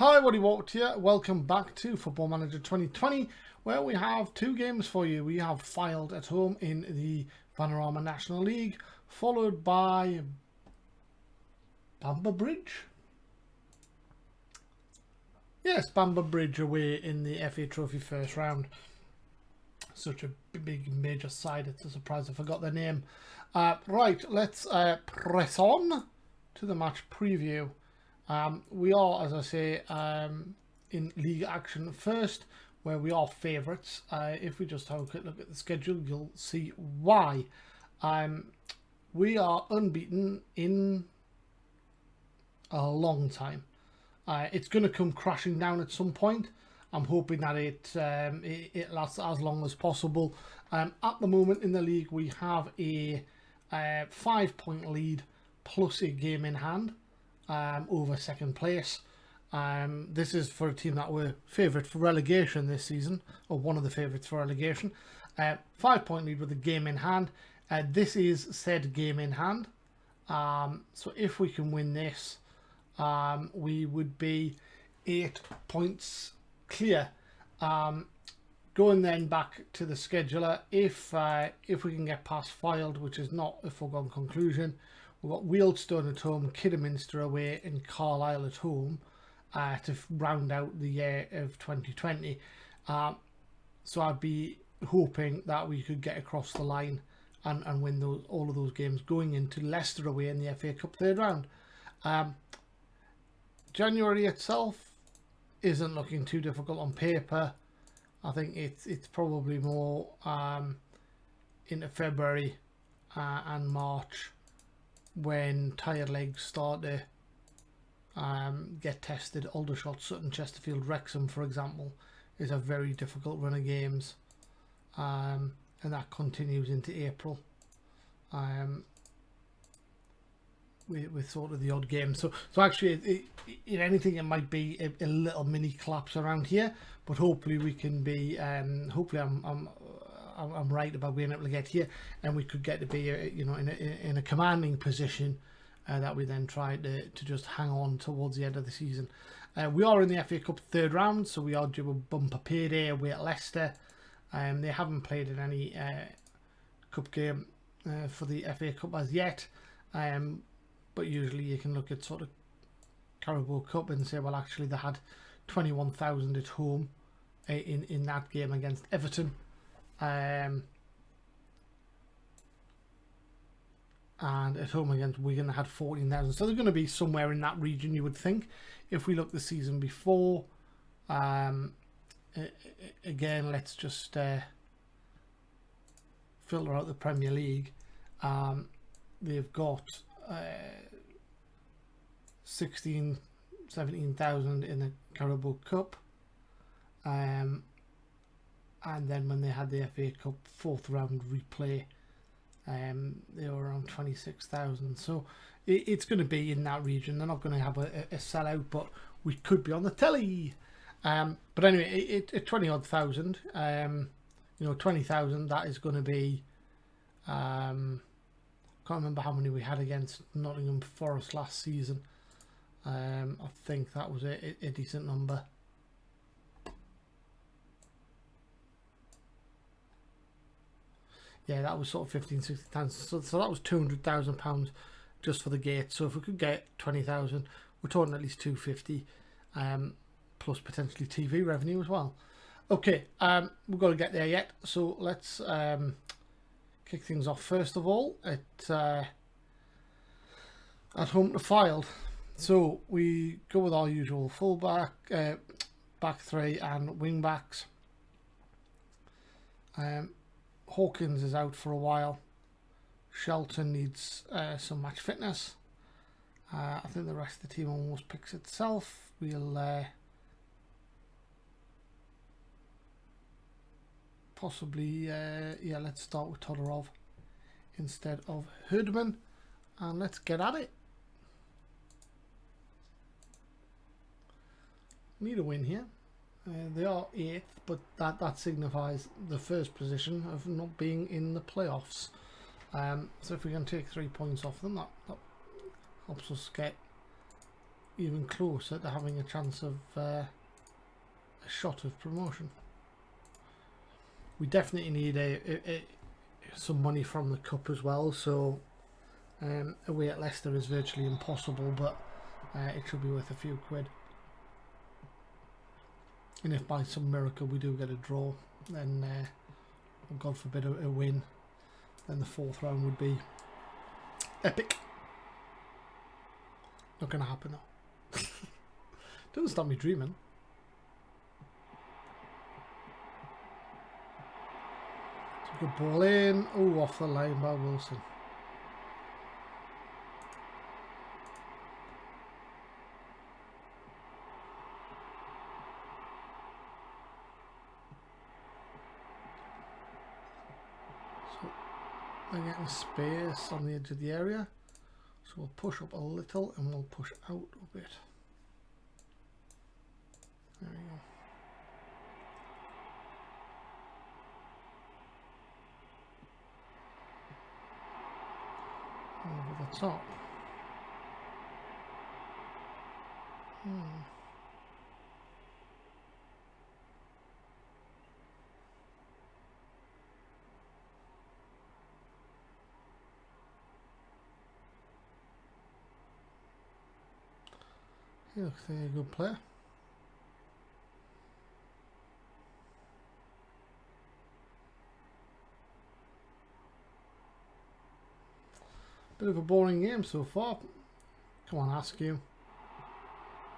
Hi, Woody Walked here. Welcome back to Football Manager 2020, where we have two games for you. We have Filed at home in the Vanarama National League, followed by Bamber Bridge. Yes, Bamber Bridge away in the FA Trophy first round. Such a big major side, it's a surprise I forgot their name. Right, let's press on to the match preview. We are, as I say, in league action first, where we are favourites. If we just have a quick look at the schedule, you'll see why. We are unbeaten in a long time. It's going to come crashing down at some point. I'm hoping that it lasts as long as possible. At the moment in the league, we have a 5-point lead plus a game in hand over second place. This is for a team that were favourite for relegation this season, or one of the favourites for relegation. 5-point lead with a game in hand. This is said game in hand. So if we can win this, we would be 8 points clear. Going then back to the scheduler, if we can get past Filed, which is not a foregone conclusion, we've got Wealdstone at home, Kidderminster away, and Carlisle at home to round out the year of 2020. So I'd be hoping that we could get across the line and win all of those games going into Leicester away in the FA Cup third round. January itself isn't looking too difficult on paper. I think it's probably more into February and March when tired legs start to get tested. Aldershot, Sutton, Chesterfield, Wrexham, for example, is a very difficult run of games, and that continues into April. With sort of the odd game, so actually, if anything, it might be a little mini collapse around here, but hopefully we can be. Hopefully, I'm right about being able to get here, and we could get to be, in a commanding position that we then try to just hang on towards the end of the season. We are in the FA Cup third round, so we are due a bumper payday away at Leicester. They haven't played in any cup game for the FA Cup as yet. But usually you can look at sort of Carabao Cup and say, well, actually they had 21,000 at home in that game against Everton. And at home against Wigan they had 14,000. So they're going to be somewhere in that region, you would think. If we look the season before, again, let's just filter out the Premier League. They've got 17,000 in the Carabao Cup, and then when they had the FA Cup fourth round replay, they were around 26,000. So it's going to be in that region. They're not going to have a sellout, but we could be on the telly. But anyway, at 20 odd thousand, 20,000, that is going to be. Can't remember how many we had against Nottingham Forest last season. I think that was a decent number. Yeah, that was sort of 15,000-16,000. So that was £200,000 just for the gate. So if we could get 20,000, we're talking at least 250, plus potentially TV revenue as well. Okay, we've got to get there yet. So let's kick things off first of all at home to Filed. So we go with our usual fullback, back three, and wing backs. Hawkins is out for a while. Shelton needs some match fitness. I think the rest of the team almost picks itself. We'll possibly, let's start with Todorov instead of Herdman, and let's get at it. Need a win here. They are 8th, but that signifies the first position of not being in the playoffs. So if we can take 3 points off them, that helps us get even closer to having a chance of a shot of promotion. We definitely need some money from the cup as well, so away at Leicester is virtually impossible, but it should be worth a few quid. And if by some miracle we do get a draw, then God forbid a win, then the fourth round would be epic. Not going to happen though. Doesn't stop me dreaming. It's a good ball in. Oh, off the line by Wilson. So they're getting space on the edge of the area. So we'll push up a little and we'll push out a bit. There we go. Over the top. He looks like a good player. Bit of a boring game so far. Come on, Askew.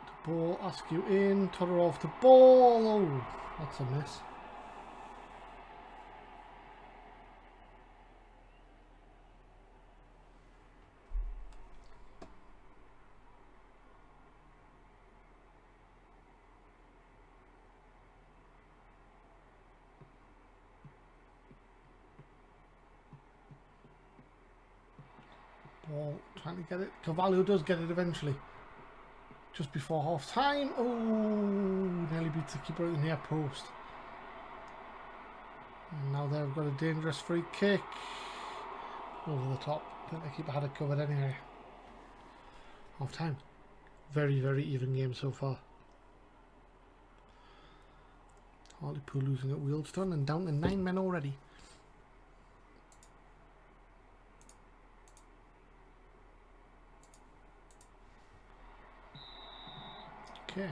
The ball, Askew in, Todorov the ball. Oh, that's a miss. Ball, trying to get it. Carvalho does get it eventually. Just before half time. Oh, nearly beats the keeper in the near post. And now they've got a dangerous free kick. Over the top. I think the keeper had it covered anyway. Half time. Very, very even game so far. Hartlepool losing at Wealdstone and down to 9 men already. Okay.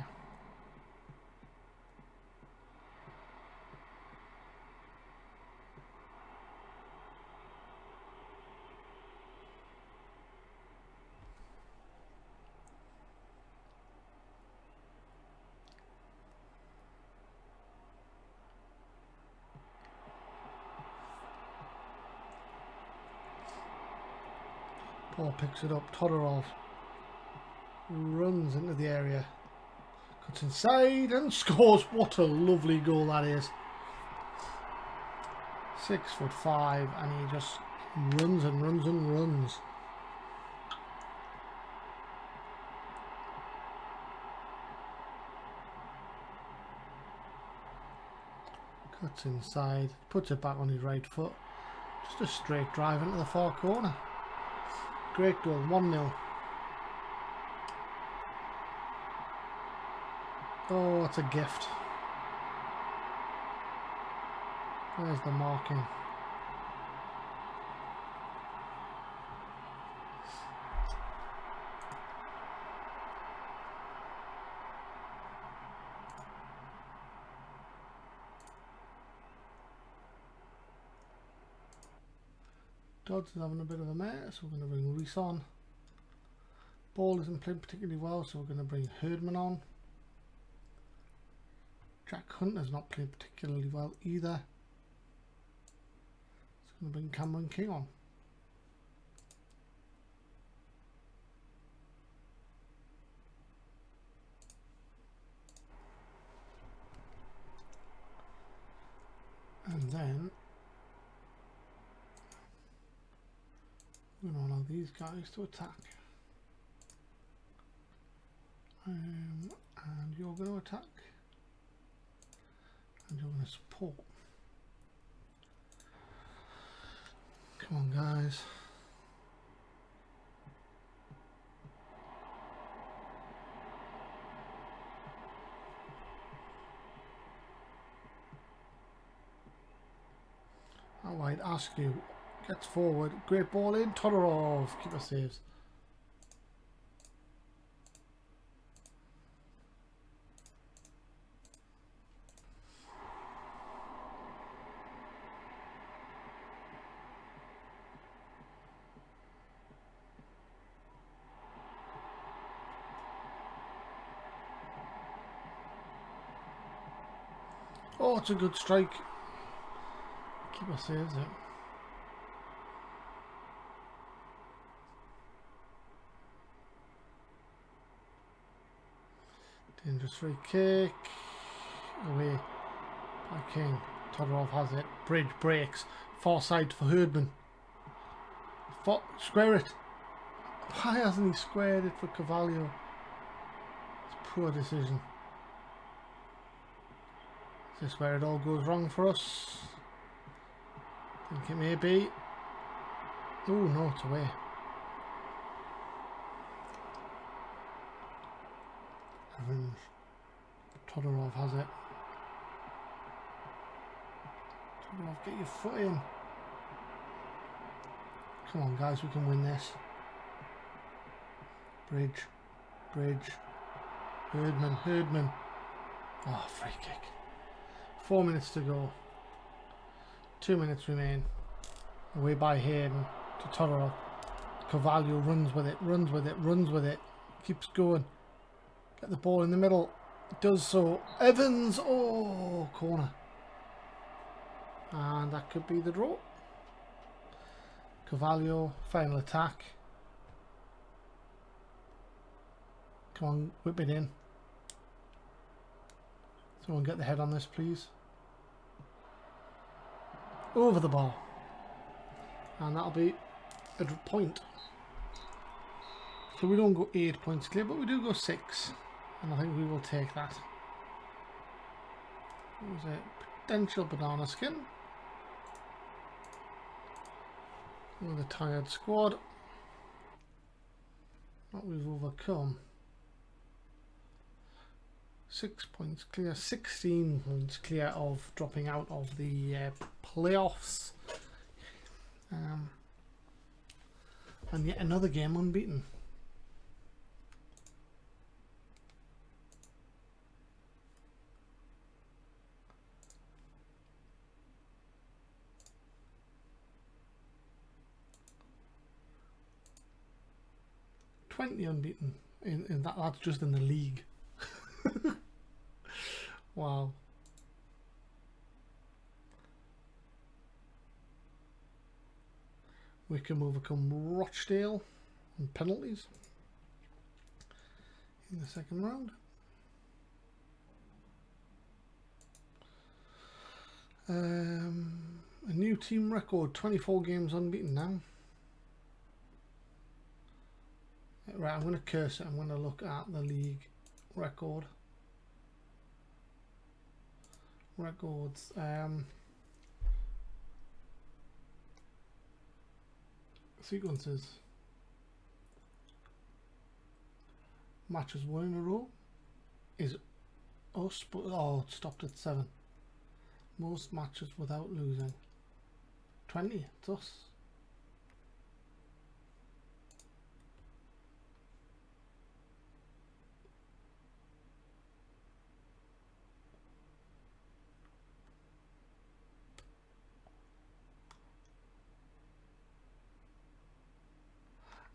Paul picks it up. Todorov runs into the area. Cuts inside and scores. What a lovely goal that is. 6'5", and he just runs and runs and runs. Cuts inside, puts it back on his right foot. Just a straight drive into the far corner. Great goal, 1-0. Oh, that's a gift. There's the marking. Dodds is having a bit of a mess, so we're going to bring Reese on. Ball isn't playing particularly well, so we're going to bring Herdman on. Jack Hunter's not playing particularly well either. So I'm going to bring Cameron King on. And then we're going to allow these guys to attack. And you're going to attack. And you're going to support. Come on, guys. I'd ask you. Gets forward. Great ball in. Todorov. Keeper saves. Oh, it's a good strike. Keeper saves it. Dangerous free kick. Away by King. Todorov has it. Bridge breaks. Far side for Herdman. Square it. Why hasn't he squared it for Carvalho? It's a poor decision. Is this where it all goes wrong for us? I think it may be. Oh no, it's away. Evans. Todorov has it. Todorov, get your foot in. Come on guys, we can win this. Bridge. Herdman. Oh, free kick. 4 minutes to go. 2 minutes remain. Away by Hayden to Todorov. Carvalho runs with it. Keeps going. Get the ball in the middle. Does so. Evans. Oh, corner. And that could be the draw. Carvalho, final attack. Come on, whip it in. Someone get the head on this, please. Over the bar. And that'll be a point. So we don't go 8 points clear, but we do go 6. And I think we will take that. It was a potential banana skin. With a tired squad. What we've overcome. 6 points clear, 16 points clear of dropping out of the playoffs. And yet another game unbeaten. Unbeaten in that's just in the league. Wow. We can overcome Rochdale on penalties in the second round. A new team record, 24 games unbeaten now. Right, I'm going to curse it. I'm going to look at the league record. Records. Sequences. Matches won in a row is us, but oh, it stopped at 7. Most matches without losing. 20. It's us.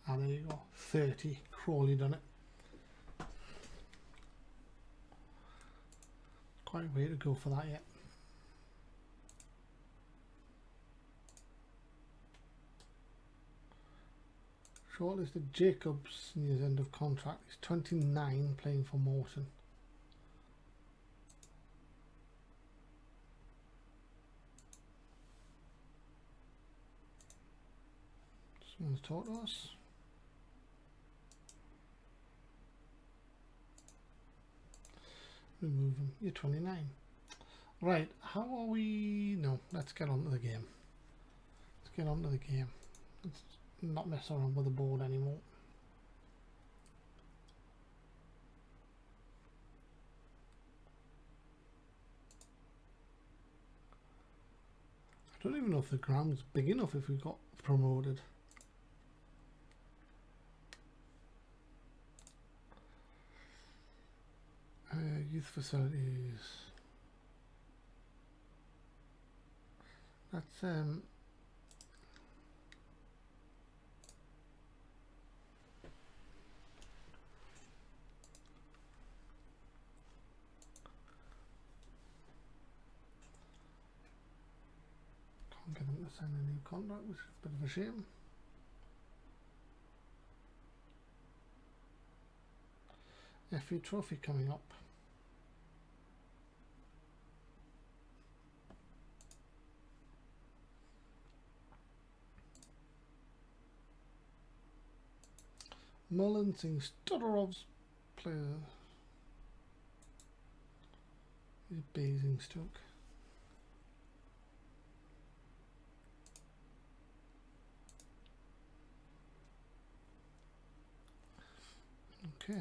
And there you go, 30. Crawley done it. Quite a way to go for that yet. Shortlisted Jacobs in his end of contract. He's 29, playing for Morton. Someone's talked to us. Remove him. You're 29. Right, how are we? No, let's get on to the game. Let's get on to the game. Let's not mess around with the board anymore. I don't even know if the ground's big enough if we got promoted. Youth facilities. That's can't get them to sign a new contract, which is a bit of a shame. FA Trophy coming up. Mullins and Stodorov's player. Basingstoke. Okay.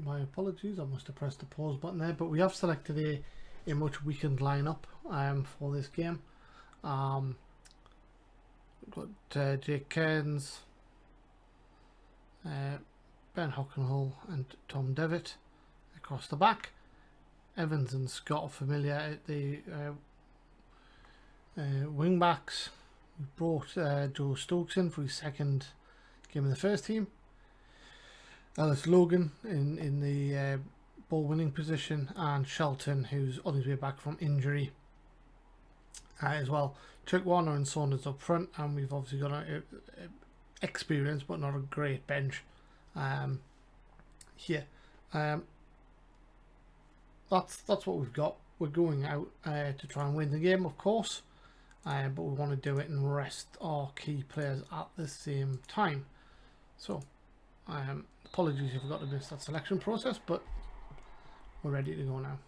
My apologies, I must have pressed the pause button there, but we have selected a much weakened lineup for this game. We've got Jake Cairns, Ben Hockenhull and Tom Devitt across the back. Evans and Scott are familiar at the wing backs. We brought Joe Stokes in for his second game in the first team. Ellis Logan in the ball winning position, and Shelton, who's on his way back from injury as well. Chuck Warner and Saunders up front, and we've obviously got a experience but not a great bench here. That's what we've got. We're going out to try and win the game, of course, but we want to do it and rest our key players at the same time. So apologies if we got to miss that selection process, but we're ready to go now.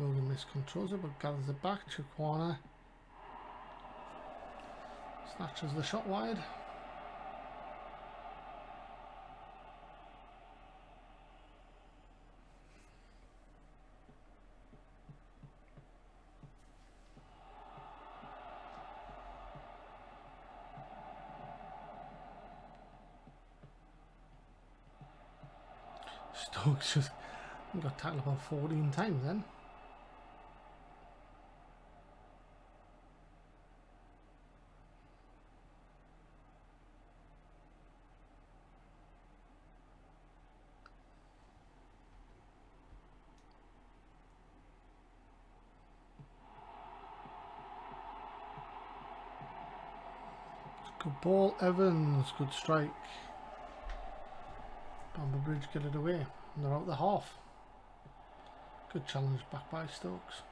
Logan miscontrols it but gathers it back. Chukwana snatches the shot wide. Stokes just got tackled about 14 times then. Good ball, Evans, good strike. Bamber Bridge get it away, and they're out the half. Good challenge back by Stokes.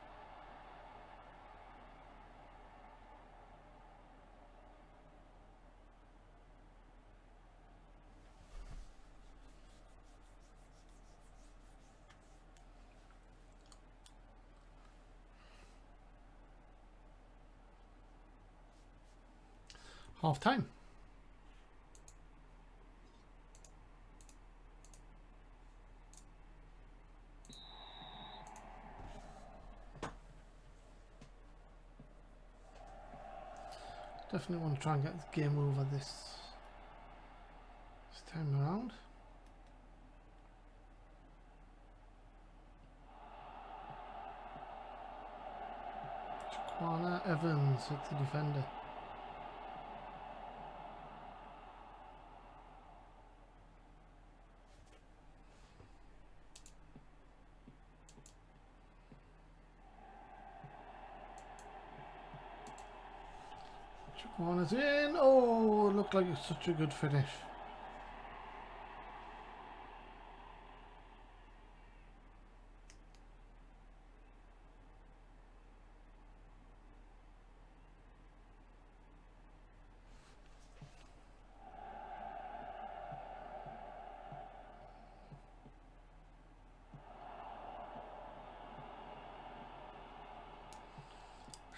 Half time. Definitely want to try and get the game over this time around. Chukwana, Evans hits the defender. Chukwa's in. Oh, it looked like it's such a good finish.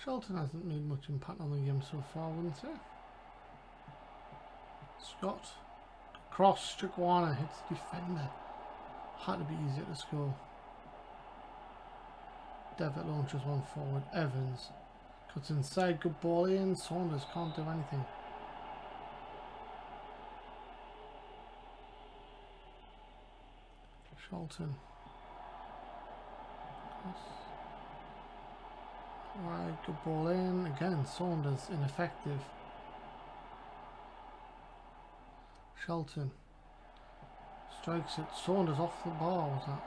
Shelton hasn't made much impact on the game so far, wouldn't he? Scott. Cross. Chikwana hits the defender. Had to be easier to score. Devitt launches one forward. Evans cuts inside. Good ball in. Saunders can't do anything. Shelton. Right, good ball in. Again, Saunders ineffective. Shelton strikes it. Saunders off the bar, was that?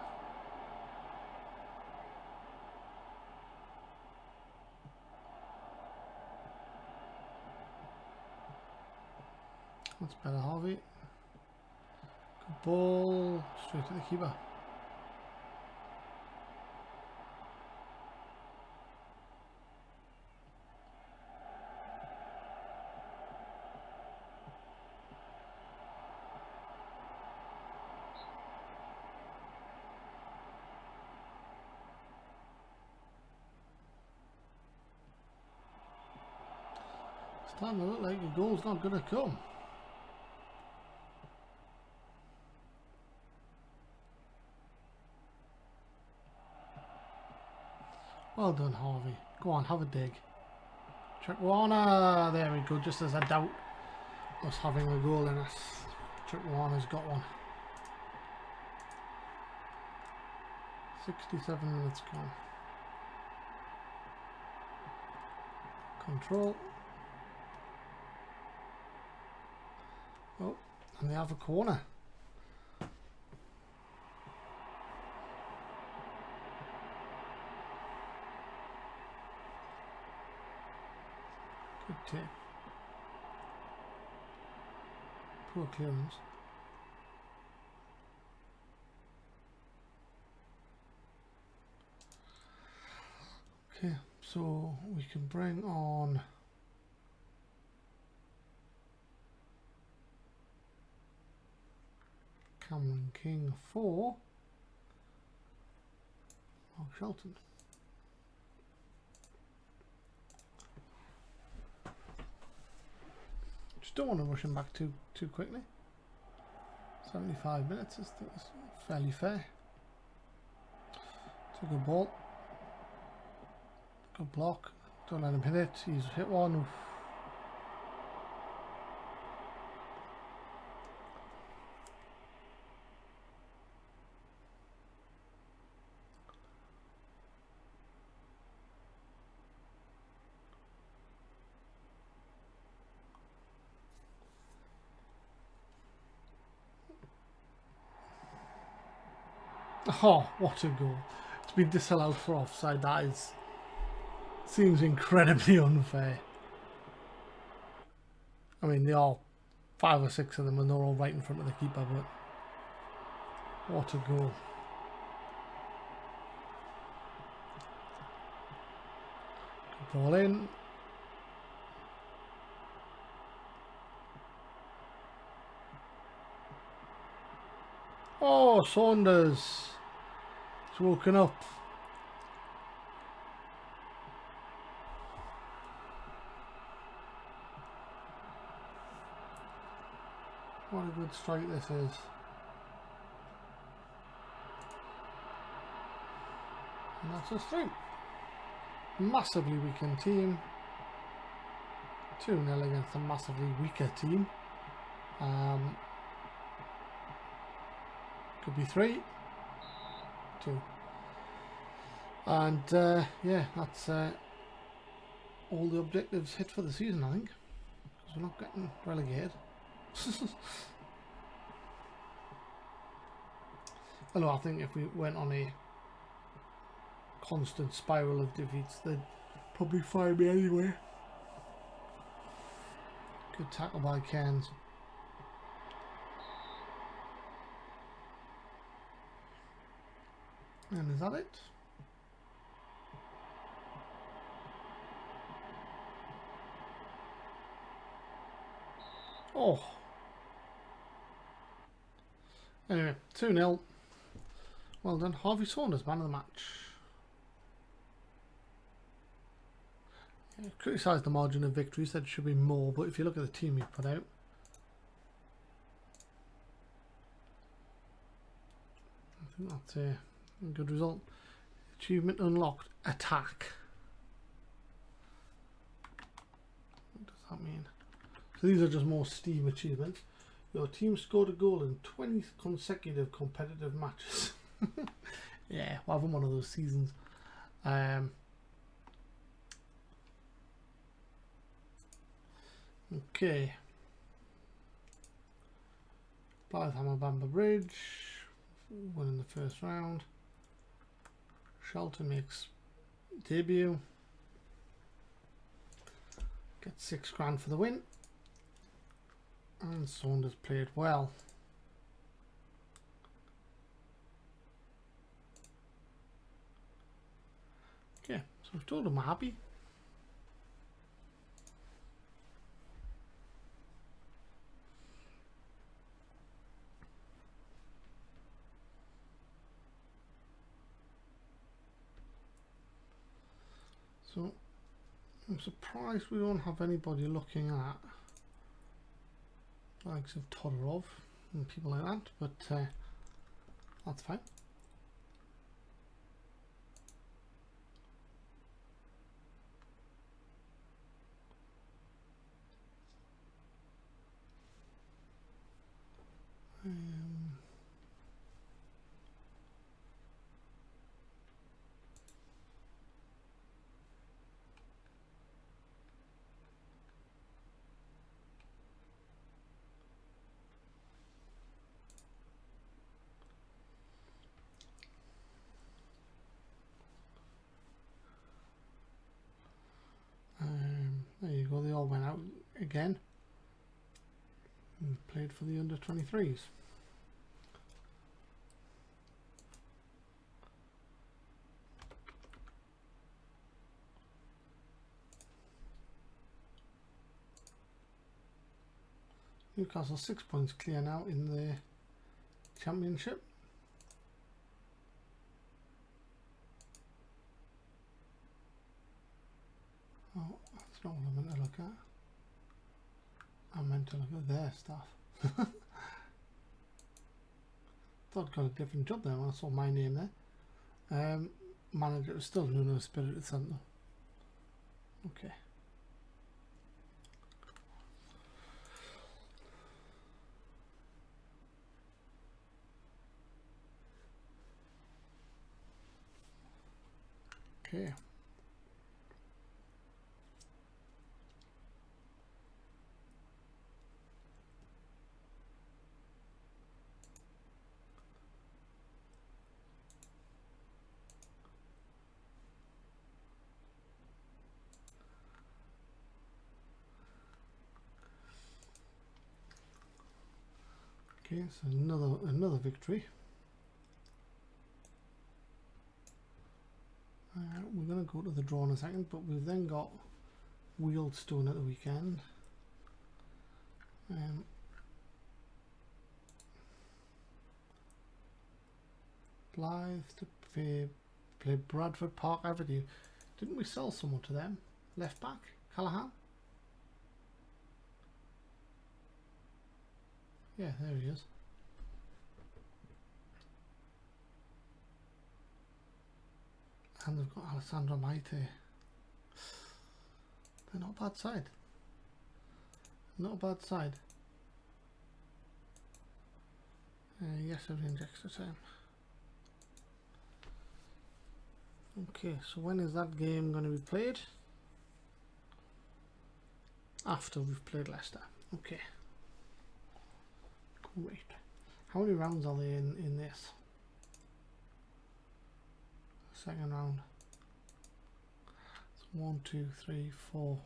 That's better, Harvey. Good ball. Straight to the keeper. Starting to look like the goal's not going to come. Well done, Harvey. Go on, have a dig. Chikwana. There we go. Just as I doubt us having a goal in us, Chikwana's got one. 67 minutes gone. Control. Oh, and they have a corner. Good tip. Poor clearance. Okay, so we can bring on Cameron King for Mark Shelton. Just don't want to rush him back too quickly. 75 minutes is fairly fair. It's a good ball. Good block. Don't let him hit it. He's hit one. Oof. Oh, what a goal. It's been disallowed for offside. That is... seems incredibly unfair. I mean, they are 5 or 6 of them and they're all right in front of the keeper, but what a goal. Good ball in. Oh, Saunders. He's woken up. What a good strike this is. And that's us through. Massively weakened team. 2-0 against a massively weaker team. Could be 3. 2. And yeah, that's all the objectives hit for the season, I think. Because we're not getting relegated. Although I think if we went on a constant spiral of defeats, they'd probably fire me anyway. Good tackle by Cairns. And is that it? Oh. Anyway, 2-0. Well done. Harvey Saunders, man of the match. Criticise the margin of victory, said it should be more, but if you look at the team he put out, I think that's a good result. Achievement unlocked, attack. What does that mean? So these are just more Steam achievements. Your team scored a goal in 20 consecutive competitive matches. Yeah, we're having one of those seasons. Okay. Blyth Bridge, winning the first round. Shelton makes debut. Gets £6 for the win. And Saunders played well. Okay, so we've told them we're happy. So I'm surprised we don't have anybody looking at the likes of Todorov and people like that, but that's fine. There you go, they all went out again and played for the under 23s. Newcastle 6 points clear now in the championship. Oh, that's not what I meant to look at. I meant to look at their stuff. Thought I got a different job there when I saw my name there. Manager was still Nuno Espírito Santo. Okay. Okay. Okay, so another victory. We're going to go to the draw in a second, but we've then got Wealdstone at the weekend. Blyth to play Bradford Park Avenue. Didn't we sell someone to them? Left back? Callahan? Yeah, there he is. And they've got Alessandro Maite. They're not a bad side. Not a bad side. Yes, everything's extra time. Okay, so when is that game going to be played? After we've played Leicester. Okay. Great. How many rounds are they in this? Second round. So 1, 2, 3, 4.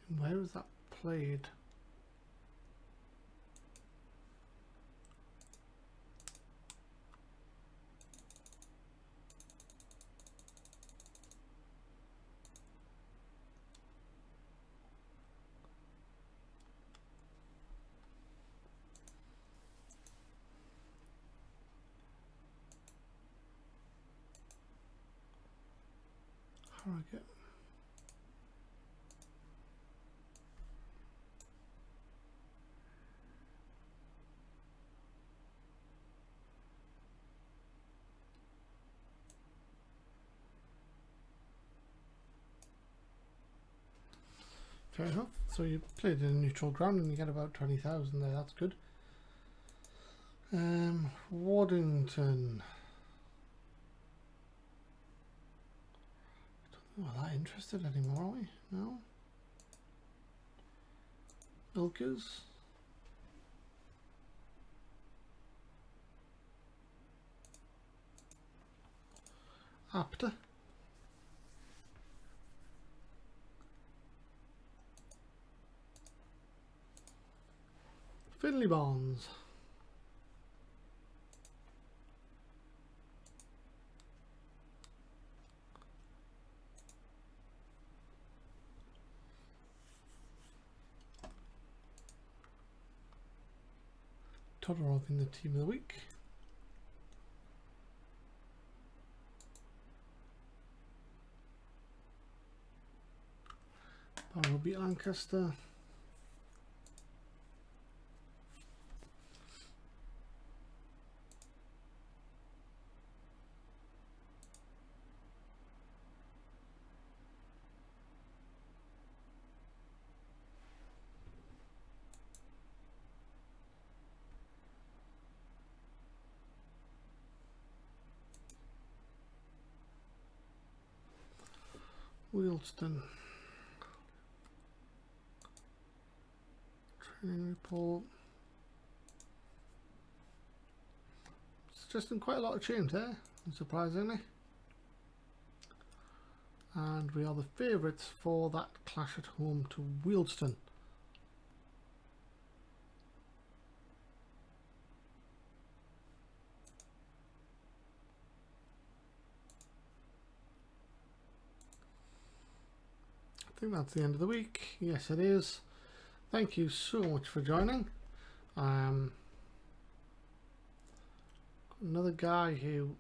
And where is that played? Harrogate. Fair enough. So you played in a neutral ground and you get about 20,000 there. That's good. Waddington. I don't think we're that interested anymore, are we? No. Ilkers. Apter. Finley Barnes. Todorov in the team of the week. Barrow beat Lancaster. Wheelston. Training report. Suggesting quite a lot of change there, unsurprisingly. And we are the favourites for that clash at home to Wheelston. I think that's the end of the week. Yes, it is. Thank you so much for joining. Another guy who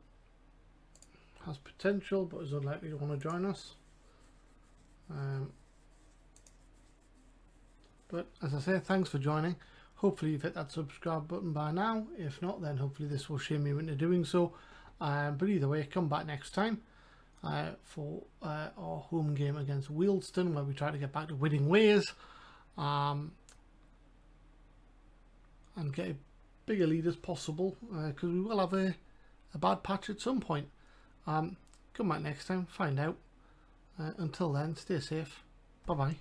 has potential but is unlikely to want to join us. But as I say, thanks for joining. Hopefully you've hit that subscribe button by now. If not, then hopefully this will shame you into doing so. But either way, come back next time for our home game against Wheelston, where we try to get back to winning ways and get a bigger lead as possible, because we will have a bad patch at some point. Come back next time, find out. Until then, stay safe. Bye bye.